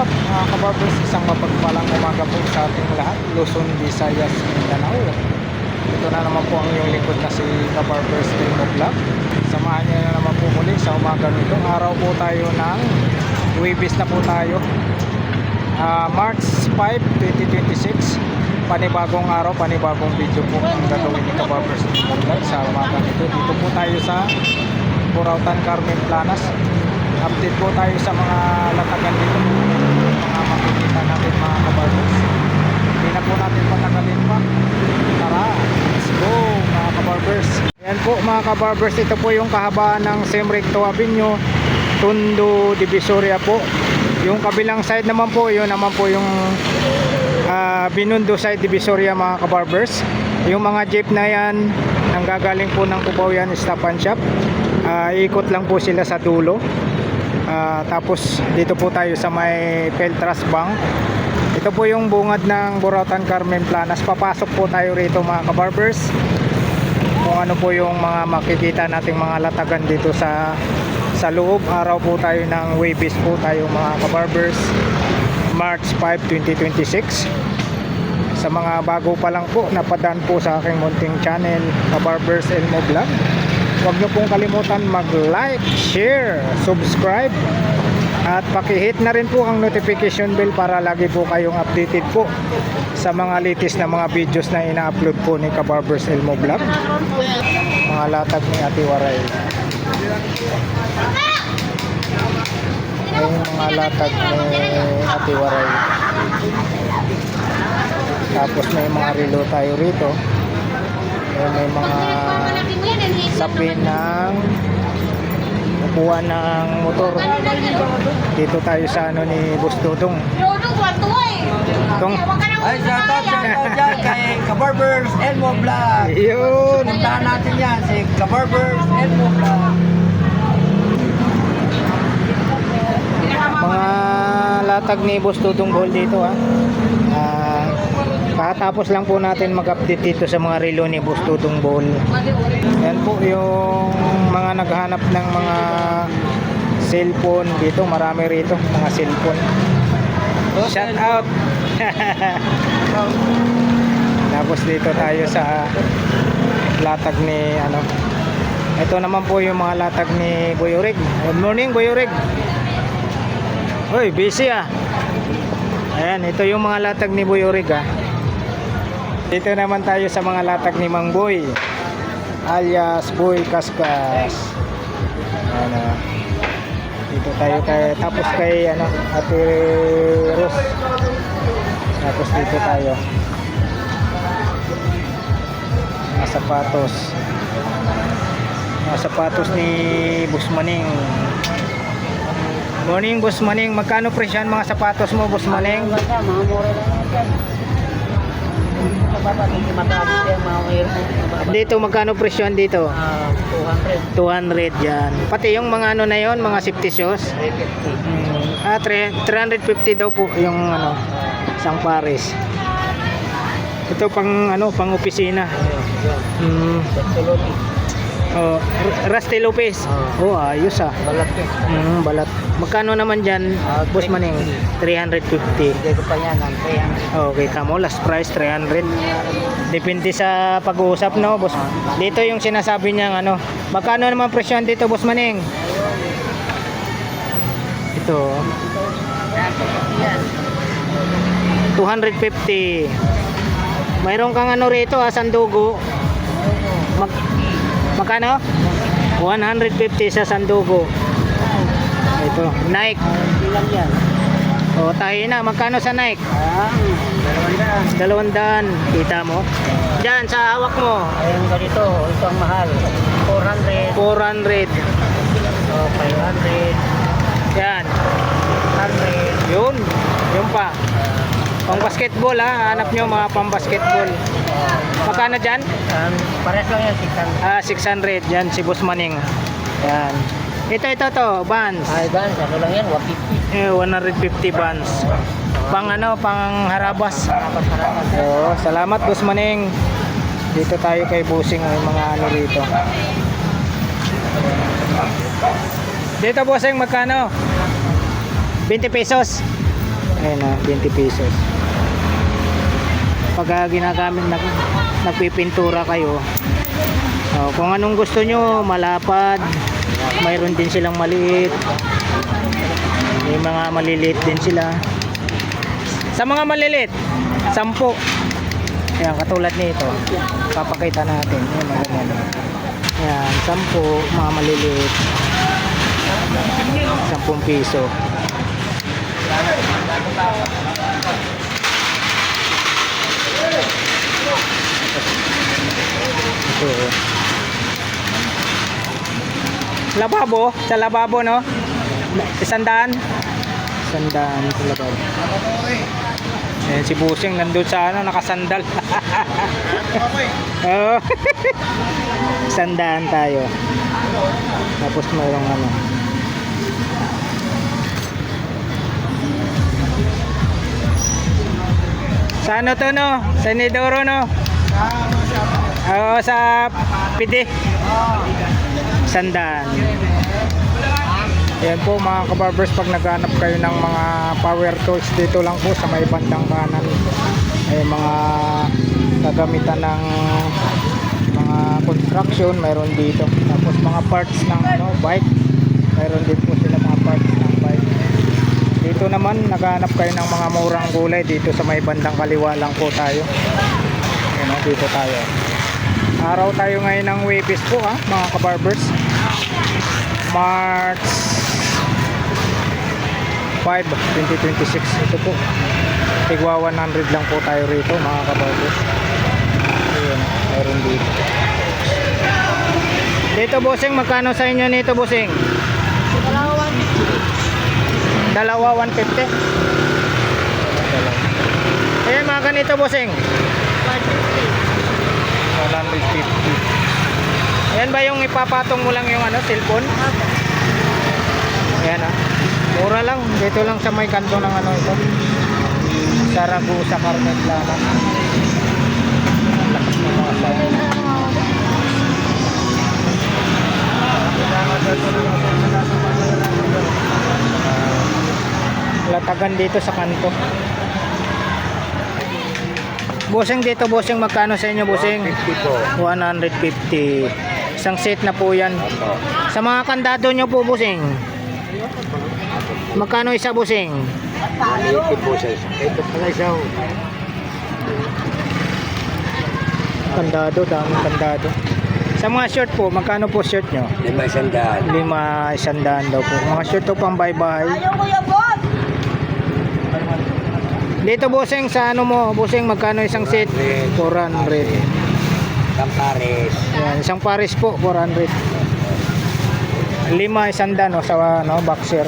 up mga kabarbers? Isang mapagpalang umaga po sa ating lahat, Luzon, Visayas, Mindanao. Ito na naman po ang iyong lingkod na si Kabarbers Elmo Vlog. Samahan niyo na naman po muli sa umaga nito. Araw po tayo ng Huwebes na po tayo, March 5, 2026. Panibagong araw, panibagong video po ang gagawin ni Kabarbers Elmo Vlog sa umaga nito. Dito po tayo sa Burautan, Carmen Planas. Update po tayo sa mga latagan dito, mga makikita natin mga kabarbers. Hindi na po natin patagalin pa. Tara, let's go mga kabarbers. Yan po mga kabarbers, ito po yung kahabaan ng Sem Recto Avenue, Tondo, Divisoria po. Yung kabilang side naman po, yun naman po yung Binondo side, Divisoria mga kabarbers. Yung mga jeep na yan, nanggagaling po ng Cubao yan, Stop and Shop. Ikot lang po sila sa dulo. Tapos dito po tayo sa may Peltras Bank. Ito po yung bungad ng Burautan, Carmen Planas. Papasok po tayo rito mga kabarbers, kung ano po yung mga makikita nating mga latagan dito sa loob. Araw po tayo ng Huwebes po tayo mga kabarbers, March 5, 2026. Sa mga bago pa lang po, napadaan po sa aking munting channel, Kabarbers Elmo Vlog, huwag nyo pong kalimutan mag-like, share, subscribe, at pakihit na rin po ang notification bell para lagi po kayong updated po sa mga latest na mga videos na ina-upload po ni Kabarbers Elmo Vlog. Mga latag ni Ate Waray. Ay, mga latag ni Ate Waray. Tapos may mga relo tayo rito. May mga sapi ng upuan ng motor. Dito tayo sa ano ni Boss Dudong. Ay, shoutout dyan kay Kabarbers Elmo Vlog. Yun. Puntahan natin yan, si Kabarbers Elmo Vlog. Mga latag ni Boss Dudong Ball dito ha. Katapos lang po natin mag-update dito sa mga relo ni Boss Dudong Ball. Yan po yung mga naghahanap ng mga cellphone dito. Marami rito mga cellphone. Shout out. Tapos dito tayo sa latag ni ano. Ito naman po yung mga latag ni Boy Orig. Good morning Boy Orig. Hoy, busy ah. Ayan, ito yung mga latag ni Boy Orig ah. Dito naman tayo sa mga latag ni Mang Boy, alias Boy Kaskas. Ano, dito tayo tapos kay ano, Ate Ros. Tapos dito tayo. Mga sapatos. Mga sapatos ni Boss Maning. Morning Boss Maning, magkano presyo mga sapatos mo Boss Maning? Mga mura lang yan. Dito magkano presyo dito? 200. 200 yan. Pati yung mga ano na yon, mga safety shoes. 350 daw po yung ano, isang pares. Ito pang ano, pang opisina. Oh, Rusty Lopez. Oh, ayos ah. Balat yun. Balat. Magkano naman dyan, Boss Maning? 350. Hindi ko pa yan ng 300. Okay, kamo last price 300. Depende sa pag-uusap no, Boss. Dito yung sinasabi niya ano. Magkano naman presyo dito, Boss Maning? Ito. 250. Mayroon kang ano rito, sandugo. Magkano? 150 sa sandugo. Ito, Nike. Ilan yan? O, tayo na. Magkano sa Nike? 200. Kita mo? Diyan, sa hawak mo. Ayun ganito, ito ang mahal. 400. 400. So, 500. Yan. 100. Yun. Yun pa. Pang basketball ha. Hanap nyo mga pang basketball. Magkano dyan? Pares lang yan, 600. 600. Yan, si Boss Maning. Yan. Ito, Vans. Ay, Vans, ano lang yan, 150. 150 Vans. Pang ano, pang harabas. Harapas. So, salamat Boss Maning. Dito tayo kay Busing, may mga ano rito. Dito Busing, magkano? 20 pesos. Ayan na, 20 pesos. Pagka ginagamit, nagpipintura kayo, kung anong gusto nyo, malapad, mayroon din silang maliit, may mga maliliit din sila. Sa mga maliliit, 10. Ayan, katulad nito, papakita natin. Ayan, mga ganyan. Ayan, 10, mga maliliit, 10 piso. Ito. Lababo, sa lababo no? 100. 100 sa lababo. Ayan, si Busing nandun sa ano, nakasandal. Oo. 100 tayo. Tapos mayroong ano. Sa ano to no? Sa Nidoro no? Oo, sa PD. 100. Ayan po mga kabarbers, pag naghanap kayo ng mga power tools, dito lang po sa may bandang kanan ay mga gagamitan ng mga construction, mayroon dito. Tapos mga parts ng ano, bike, mayroon din po sila mga parts ng bike. Dito naman naghanap kayo ng mga murang gulay, dito sa may bandang kaliwa lang po tayo. Ayan, dito tayo. Araw tayo ngayon ng Webis po mga kabarbers. March 5, 2026. Ito po, tigwa 100 lang po tayo rito mga kabarbers. Ayan, mayroon dito. Dito bossing, magkano sa inyo nito bossing? Dalawa 150. Ayan mga ganito bossing, 150. Ayan ba yung ipapatong mo lang yung ano, cellphone? Ayan mura lang, dito lang sa may kanto ng ano ito, Saragusa Carmen Plana. Lakas ng mga sayo. Latagan dito sa kanto. Bossing dito bossing, magkano sa inyo bossing? 150 po. 150. Isang set na po yan. Sa mga kandado nyo po bossing, magkano isa bossing? 180 po siya. Ito pala siya. Kandado, daming kandado. Sa mga short po, magkano po short nyo? 500. 500 daw po. Mga short to pang bye-bye. Dito bossing, sa ano mo bossing, magkano isang set? 400. Kampares. Yan, isang pares po, 400. 5 isang dan sa ano, boxer.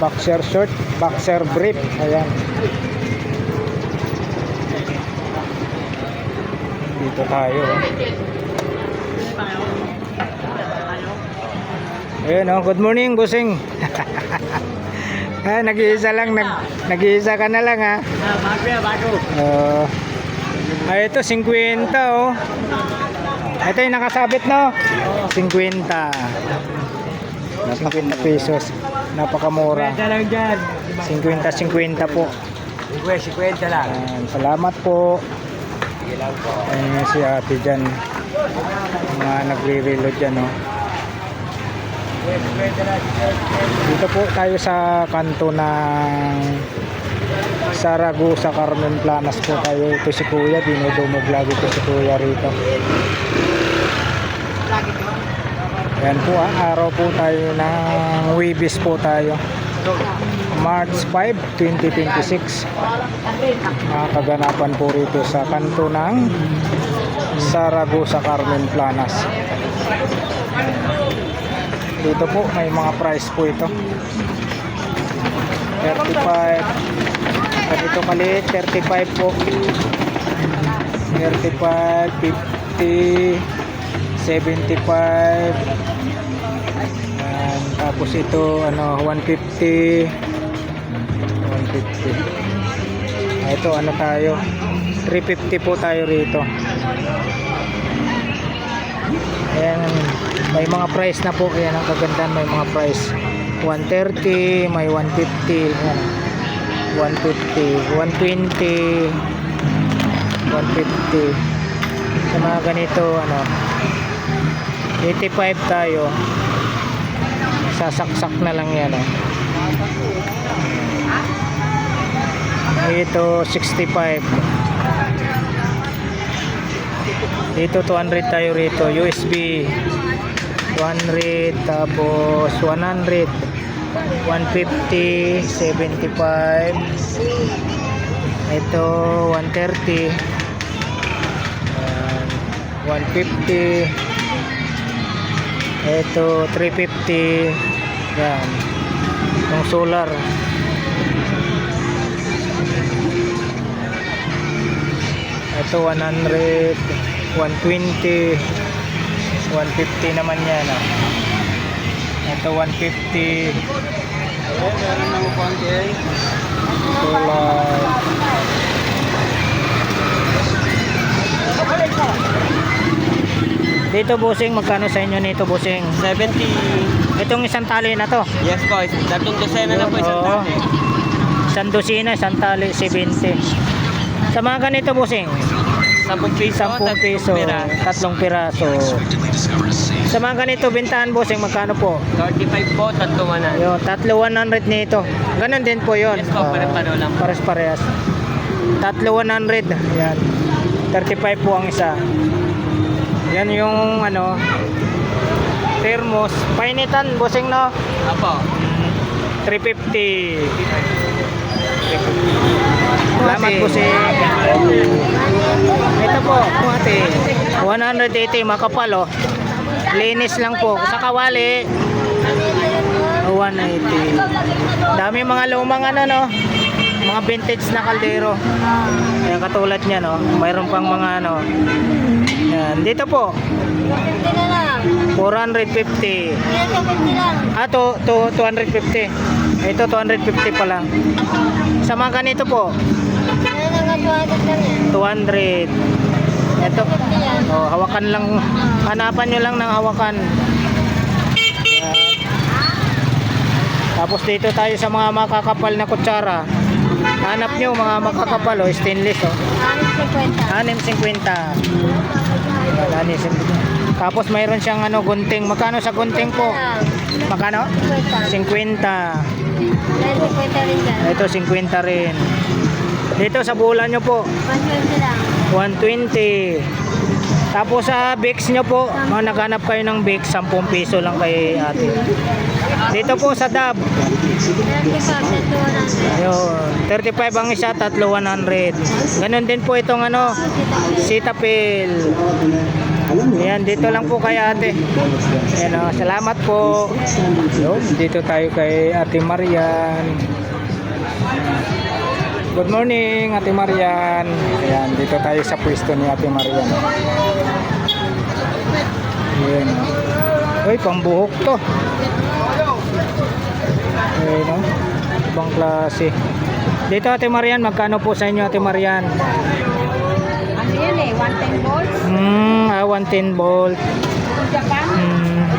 Boxer short, boxer brief. Ayan. Dito tayo. Ayan good morning bossing. Nag-iisa lang, nag-iisa ka na lang ito 50 Ito yung nakasabit no? 50 pesos. Napakamura. 50 po. 50 lang. Salamat po. Sige lang po. Si ate dyan, mga nagre-reload dyan Dito po tayo sa kanto ng Saragusa Carmen Planas po tayo. Ito si Kuya, dinudumog lagi ito si Kuya rito. Yan po araw po tayo ng Webis po tayo. March 5, 2026. Mga kaganapan po rito sa kanto ng Saragusa Carmen Planas. Dito po may mga price po ito. 35. Ganito maliit, 35 po. 35, 50, 75. Tapos ito 150. 150. Ito tayo, 350 po tayo rito. Ayan, may mga price na po. Ayan ang kagandahan, may mga price 130, may 150. Ayan. 150, 120, 150. Sa mga ganito, ano, 85 tayo. Sasaksak na lang yan, oh. Ito 65. Dito 200 tayo rito. USB 200, tapos 100, 150, 75. Ito 130, 150. Ito 350. Yan. Yung solar. Ito 100, 120, 150 naman yan, ah. Ito 150. Meron ng konti. Solar. Dito bossing, magkano sa inyo nito bossing? 70. Itong isang tali na to. Yes po, datong dosena na po isang Oo. tali. Isang dosina, isang tali, 70. Sa mga ganito bossing, 10 piso, 10 piso, tatlong piraso. Sa mga ganito bintahan bossing, magkano po? 35 po, tatlo na. Yo, tatlo 100 nito. Ganun din po 'yon. Yes po, pare-pareho lang. Pares-parehas. Tatlo 100. Yan. 35 po ang isa. Yan yung ano, thermos. Painitan bossing, no? Apo. 350. Salamat po si ito po, 180 makapal, oh. Linis lang po. Sa kawali 180. Dami mga lumang ano, no, mga vintage na kaldero. Ayan, katulad niya, no. Mayroon pang mga ano. Yan. Dito po 50 na lang. 450. Yan sa 50 lang. To 250. Ito 250 pa lang. Sa mga ganito po Yan ang 200 lang yan. 200. Ito, 50 yan. oh, hawakan lang. Hanapan nyo lang ng hawakan. Yan. Tapos dito tayo sa mga makakapal na kutsara. Hanap nyo mga makakapal, oh, stainless, oh. 50. 6.50. Yan, 6.50. Tapos mayroon siyang ano, gunting. Magkano sa gunting po? Magkano? 50. 50. Yan 50 rin dyan. Ito 50 rin. Dito sa bulan nyo po 120 lang. 120. Tapos sa Bix nyo po, mga naghanap kayo ng Bix, 10 piso lang kay ate. Dito po sa Dab, 35 sa 200. ayun, 35 ang isa, tatlo 100. Ganon din po itong ano, Cetaphil. Ayan, dito lang po kay ate. Ayan, oh, salamat po. Yun, dito tayo kay Ate Marian. Good morning, Ate Marian. Ayan, dito tayo sa pwesto ni Ate Marian. Ayan. Uy, pambuhok to. Ayan, no? Ibang klase. Dito, Ate Marian, magkano po sa inyo, Ate Marian? Ano yan eh? 110 volts? 110 volt. Japan?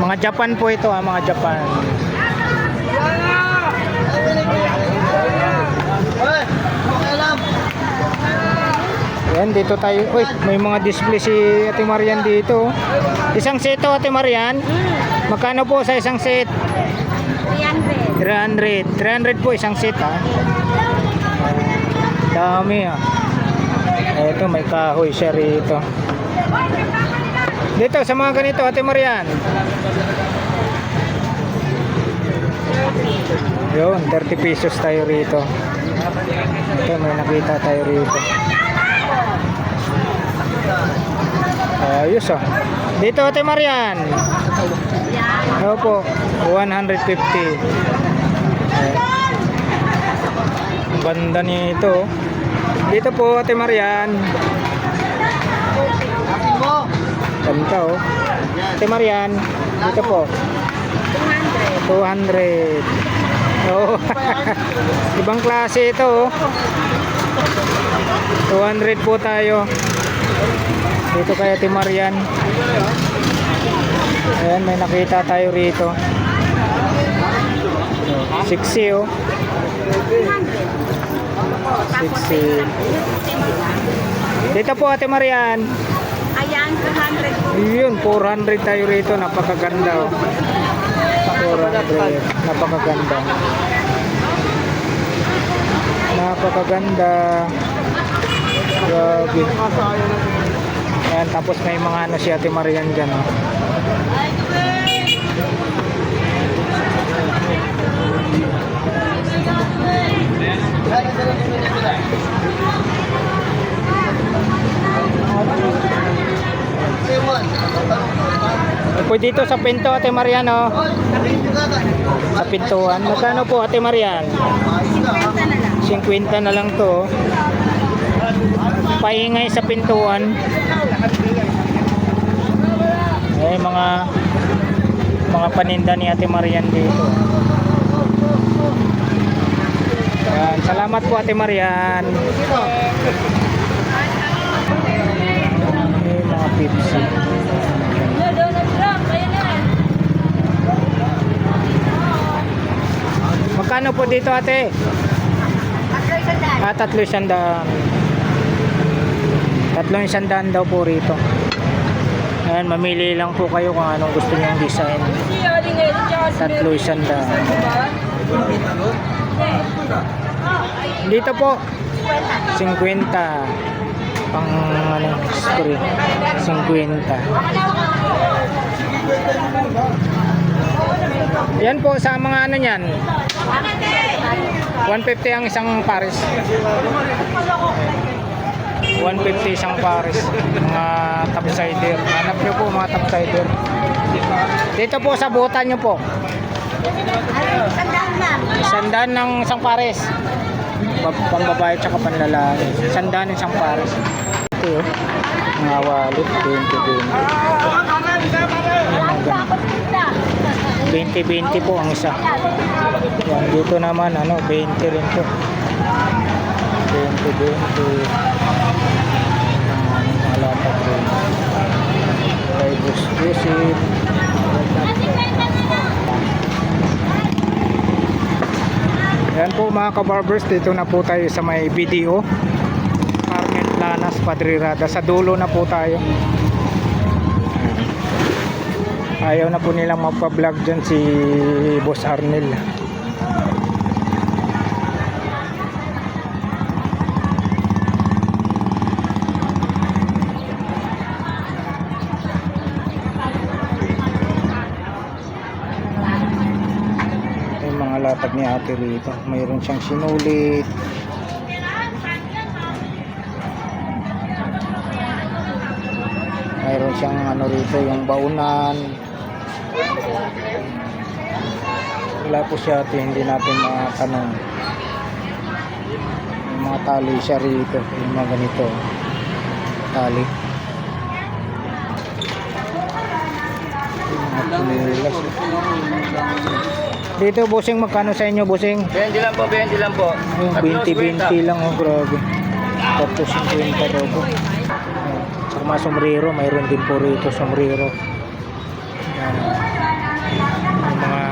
Mga Japan po ito, mga Japan. Ayan, dito tayo. Uy, may mga display si Ate Marian dito. Isang set to, Ate Marian. Magkano po sa isang set? 300. 300. 300 po isang set, ha. Dami, ha. Ito, may kahoy siya rito. Dito, sa mga ganito, Ate Marian. Yun, 30 pesos tayo rito. Ito, may nakita tayo rito. Ayos, ah. Dito, Ate Marian. Yan. Opo, 150. Ayan. Banda nito. Dito po, Ate Marian. Ganda, oh. Ate Marian, dito po. 200. Oh. Ibang klase ito, oh. 200 po tayo. Dito kay Ate Marian. Ayan, may nakita tayo rito. 60, oh. Pixie. Dito po Ate Marian. Ayan, 200. Yun, 400 tayo rito. Napakaganda. Oh. 400. Napakaganda. Napakaganda. Grabe. Ayan, tapos may mga ano si Ate Marian dyan. Oh. Pwede dito sa pinto Ate Marian. Oh. Sa pintuan. Magkano po Ate Marian? 50 na lang to. Paingay sa pintuan. Eh mga paninda ni Ate Marian dito. Ayan, salamat po Ate Marian. May mga Pepsi. Magkano po dito Ate? 300. 300 daw po rito. Ayan, mamili lang po kayo kung anong gusto niyong design. 300. Dito po 50. Pang ano, spray. 50. Yan po sa mga ano niyan. 150 ang isang pares. 150 isang pares. Mga topsider. Hanap nyo po mga topsider. Dito po sa butan nyo po. 100 ng isang pares. Pambabae tsaka panlalaki. 100 isang pares. Ito yun. Mga wallet. 20-20 po ang isa. Yan, dito naman ano 20 rin po. 20-20. Malapad rin. Kay Boss Joseph. Yan po mga kabarbers, dito na po tayo sa may video. Carmen Planas, Padre Rada. Sa dulo na po tayo. Ayaw na po nilang magpa-vlog dyan si Boss Arnel. Yung mga latag ni ate rito. Mayroon siyang sinulit. Mayroon siyang ano rito, yung baunan. Wala po siya ate, hindi natin makatanong. Yung mga tali siya rito, yung mga ganito tali. Yung mga chinelas. Dito bossing, magkano sa inyo bossing? 20 lang po, 20 lang po. Yung 20-20 lang, oh grabe. Tapos 50 daw po. Saka mga sombrero, mayroon din po rito sombrero. Yan. Yung mga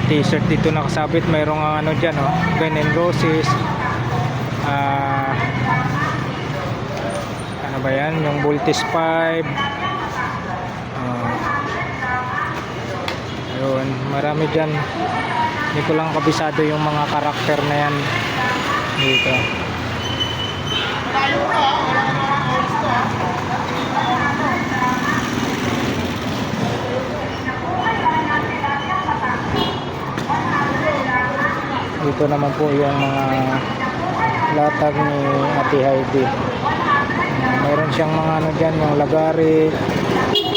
t-shirt dito nakasabit, mayroong ano dyan, oh, Guns N' Roses. Ano ba yan? Yung Voltes 5. Ayun, marami dyan. Hindi ko lang kabisado yung mga karakter na yan dito. Dito naman po yung mga latag ni Ate Heidi. Mayroon siyang mga ano dyan, yung lagari.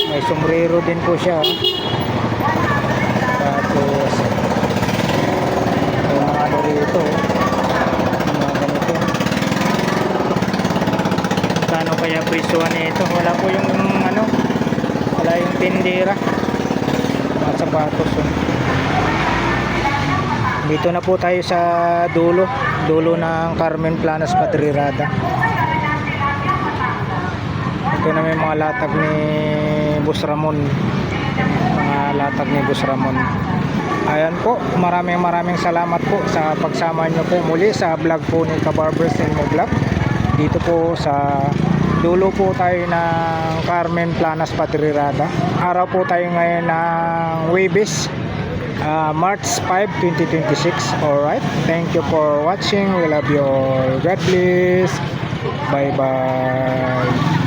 May sombrero din po siya. Tapos may mga ano rito. Mga ganito. Kano kaya presyohan nito? Wala po yung ano, wala yung tindera. Mga sapatos. Dito na po tayo sa dulo ng Carmen Planas, Padre Rada. Ito na may mga latag ni Boss Ramon. Mga latag ni Boss Ramon. Ayan po, maraming salamat po sa pagsama nyo po muli sa vlog po ni Kabarbers Elmo Vlog. Dito po sa dulo po tayo ng Carmen Planas Patrirada. Araw po tayo ngayon ng Webis, March 5, 2026. Alright, thank you for watching. We love you all. God bless. Bye bye.